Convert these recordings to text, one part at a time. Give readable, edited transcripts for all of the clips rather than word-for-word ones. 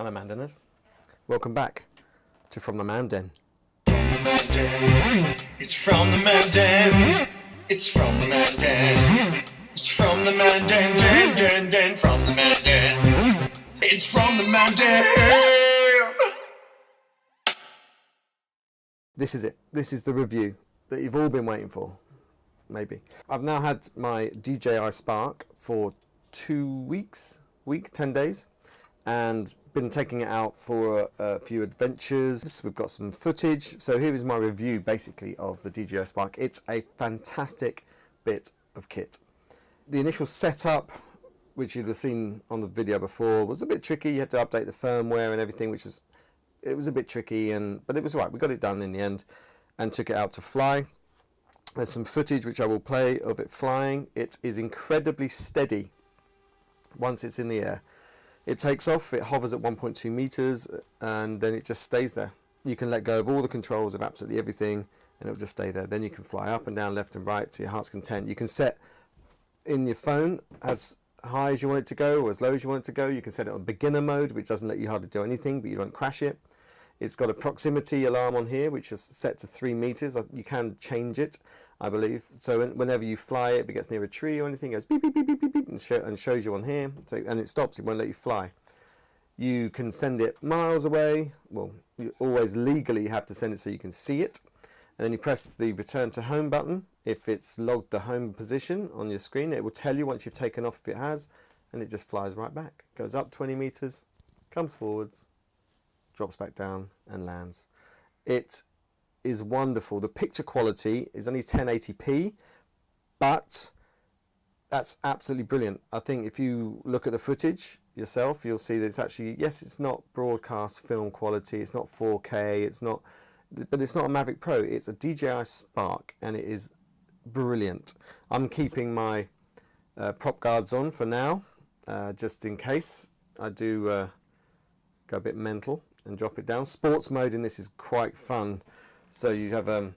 Hello Mandeners, welcome back to From the Man Den. It's from the Man Den. It's from the Man Den. It's from the Man Den, from the Man Den. It's from the Man Den. This is it. This is the review that you've all been waiting for, maybe. I've now had my DJI Spark for 10 days, and been taking it out for a few adventures. We've got some footage. So here is my review basically of the DJI Spark. It's a fantastic bit of kit. The initial setup, which you'd have seen on the video before, was a bit tricky. You had to update the firmware and everything, which was a bit tricky, but it was all right. We got it done in the end and took it out to fly. There's some footage which I will play of it flying. It is incredibly steady once it's in the air. It takes off, it hovers at 1.2 meters, and then it just stays there. You can let go of all the controls of absolutely everything, and it'll just stay there. Then you can fly up and down, left and right to your heart's content. You can set in your phone as high as you want it to go or as low as you want it to go. You can set it on beginner mode, which doesn't let you hardly do anything, but you don't crash it. It's got a proximity alarm on here, which is set to 3 meters. You can change it, I believe. So whenever you fly it, if it gets near a tree or anything, it goes beep, beep, beep, beep, beep, beep, and shows you on here. So, and it stops, it won't let you fly. You can send it miles away. Well, you always legally have to send it so you can see it. And then you press the return to home button. If it's logged the home position on your screen, it will tell you once you've taken off if it has, and it just flies right back. Goes up 20 meters, comes forwards, drops back down and lands. It is wonderful. The picture quality is only 1080p, but that's absolutely brilliant. I think if you look at the footage yourself, you'll see that it's actually, yes, it's not broadcast film quality, it's not 4K, but it's not a Mavic Pro, it's a DJI Spark, and it is brilliant. I'm keeping my prop guards on for now, just in case I do go a bit mental and drop it down. Sports mode in this is quite fun. So you have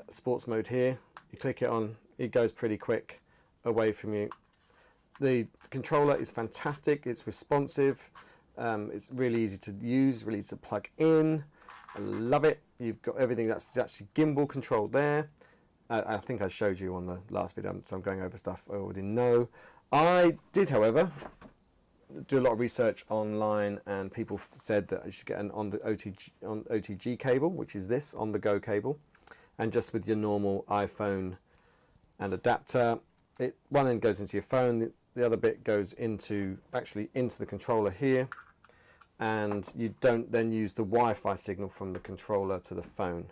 sports mode here. You click it on, it goes pretty quick away from you. The controller is fantastic. It's responsive. It's really easy to use, really easy to plug in. I love it. You've got everything that's actually gimbal controlled there. I think I showed you on the last video, so I'm going over stuff I already know. I did, however, do a lot of research online, and people said that I should get an on OTG cable, which is this on-the-go cable, and just with your normal iPhone and adapter. One end goes into your phone, the other bit goes into the controller here, and you don't then use the Wi-Fi signal from the controller to the phone.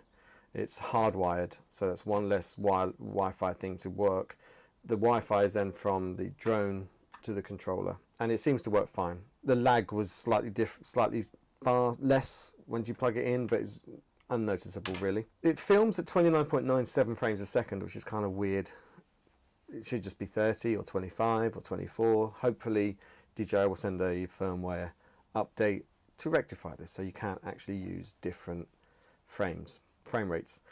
It's hardwired, so that's one less Wi-Fi thing to work. The Wi-Fi is then from the drone to the controller, and it seems to work fine. The lag was slightly far less when you plug it in, but it's unnoticeable really. It films at 29.97 frames a second, which is kind of weird. It should just be 30 or 25 or 24. Hopefully DJI will send a firmware update to rectify this, so you can't actually use different frame rates.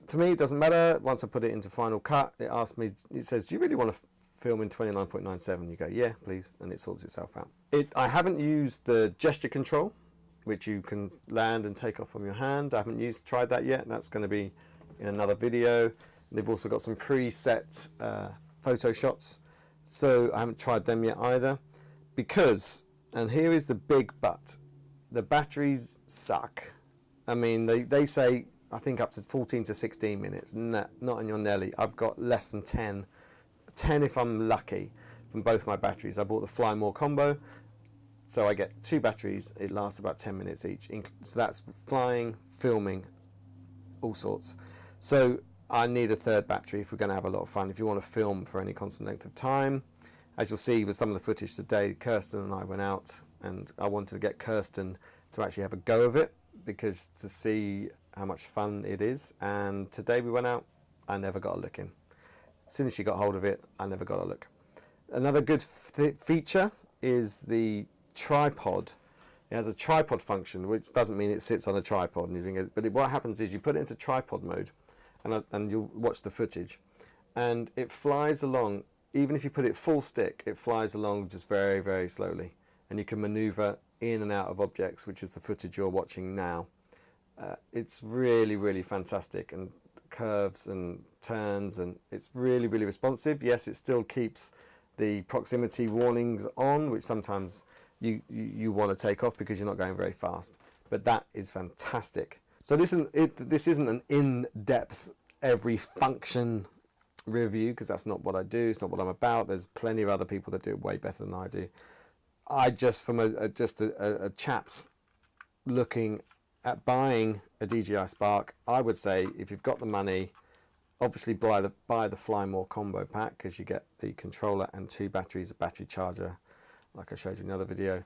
To me, it doesn't matter. Once I put it into Final Cut, it asks me, it says, do you really want to film in 29.97? You go, yeah, please, and it sorts itself out. I haven't used the gesture control, which you can land and take off from your hand. I haven't tried that yet. That's going to be in another video. They've also got some preset photo shots, so I haven't tried them yet either, because, and here is the big but, the batteries suck. I mean, they say, I think up to 14 to 16 minutes. Nah, not in your Nelly. I've got less than 10 if I'm lucky, from both my batteries. I bought the Fly More combo, so I get 2 batteries. It lasts about 10 minutes each. So that's flying, filming, all sorts. So I need a 3rd battery if we're going to have a lot of fun, if you want to film for any constant length of time. As you'll see with some of the footage today, Kirsten and I went out, and I wanted to get Kirsten to actually have a go of it, because to see how much fun it is. And today we went out, I never got a look in. As soon as she got hold of it, I never got a look. Another good feature is the tripod. It has a tripod function, which doesn't mean it sits on a tripod, but what happens is you put it into tripod mode, and you'll watch the footage, and it flies along. Even if you put it full stick, it flies along just very, very slowly. and you can maneuver in and out of objects, which is the footage you're watching now. It's really, really fantastic, and curves and turns, and it's really, really responsive. Yes, it still keeps the proximity warnings on, which sometimes you want to take off because you're not going very fast, but that is fantastic. So this isn't an in-depth every function review, because that's not what I do. It's not what I'm about. There's plenty of other people that do it way better than I do. I just, from a chap's looking at buying a DJI Spark, I would say if you've got the money, obviously buy the Fly More combo pack, because you get the controller and 2 batteries, a battery charger, like I showed you in another video,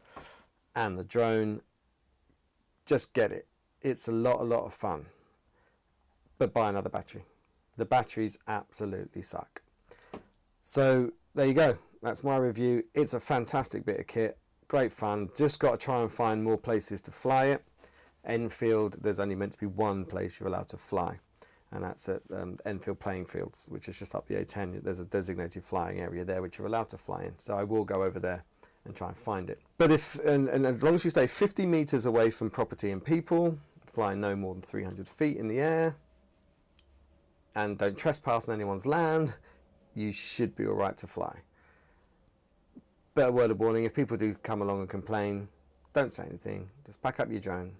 and the drone. Just get it. It's a lot of fun. But buy another battery. The batteries absolutely suck. So there you go. That's my review. It's a fantastic bit of kit. Great fun. Just got to try and find more places to fly it. Enfield, there's only meant to be one place you're allowed to fly, and that's at Enfield Playing Fields, which is just up the A10. There's a designated flying area there which you're allowed to fly in, so I will go over there and try and find it. But and as long as you stay 50 meters away from property and people, fly no more than 300 feet in the air, and don't trespass on anyone's land, you should be all right to fly. But a word of warning, if people do come along and complain, don't say anything. Just pack up your drone.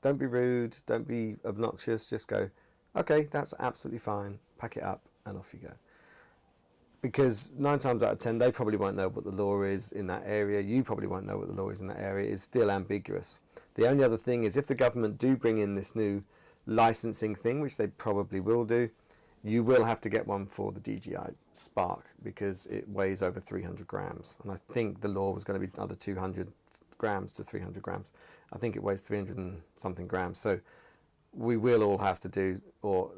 Don't be rude, don't be obnoxious, just go, okay, that's absolutely fine, pack it up, and off you go. Because 9 times out of 10, they probably won't know what the law is in that area. You probably won't know what the law is in that area. It's still ambiguous. The only other thing is, if the government do bring in this new licensing thing, which they probably will do, you will have to get one for the DJI Spark, because it weighs over 300 grams. And I think the law was going to be another 200 grams to 300 grams. I think it weighs 300 and something grams. So we will all have to do, or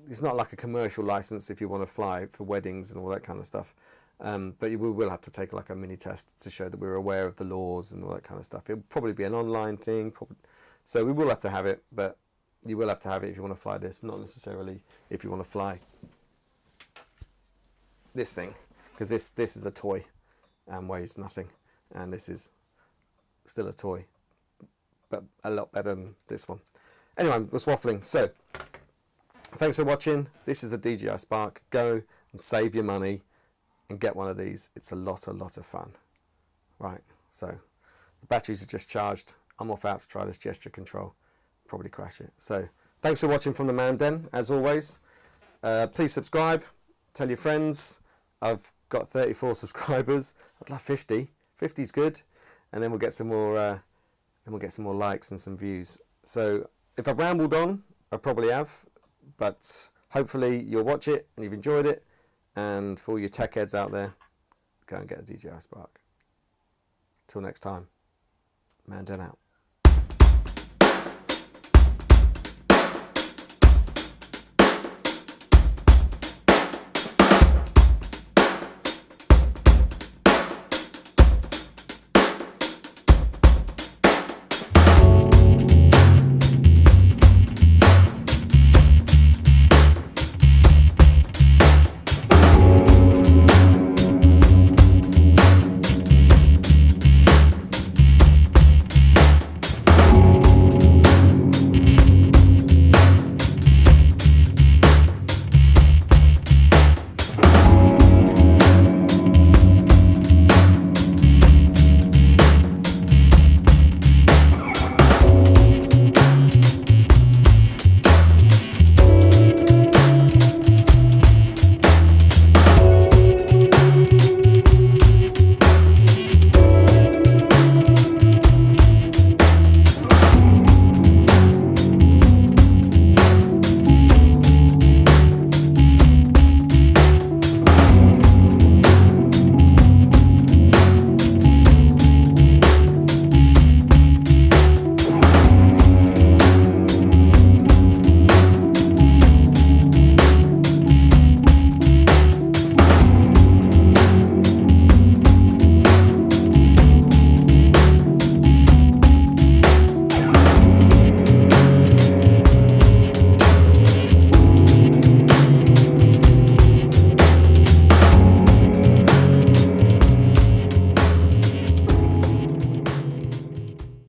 it's not like a commercial license if you want to fly for weddings and all that kind of stuff. But we will have to take like a mini test to show that we're aware of the laws and all that kind of stuff. It'll probably be an online thing. So we will have to have it, but you will have to have it if you want to fly this, not necessarily if you want to fly this thing, because this is a toy and weighs nothing, and this is still a toy, but a lot better than this one. Anyway, I was waffling. So thanks for watching. This is a DJI Spark. Go and save your money and get one of these. It's a lot of fun. Right, so the batteries are just charged. I'm off out to try this gesture control. Probably crash it. So thanks for watching from the Man Den, as always. Please subscribe, tell your friends. I've got 34 subscribers. I'd love 50. 50's good, and then we'll get some more likes and some views. So if I've rambled on, I probably have, but hopefully you'll watch it and you've enjoyed it. And for all your tech heads out there, go and get a DJI Spark. Till next time, Man Den out.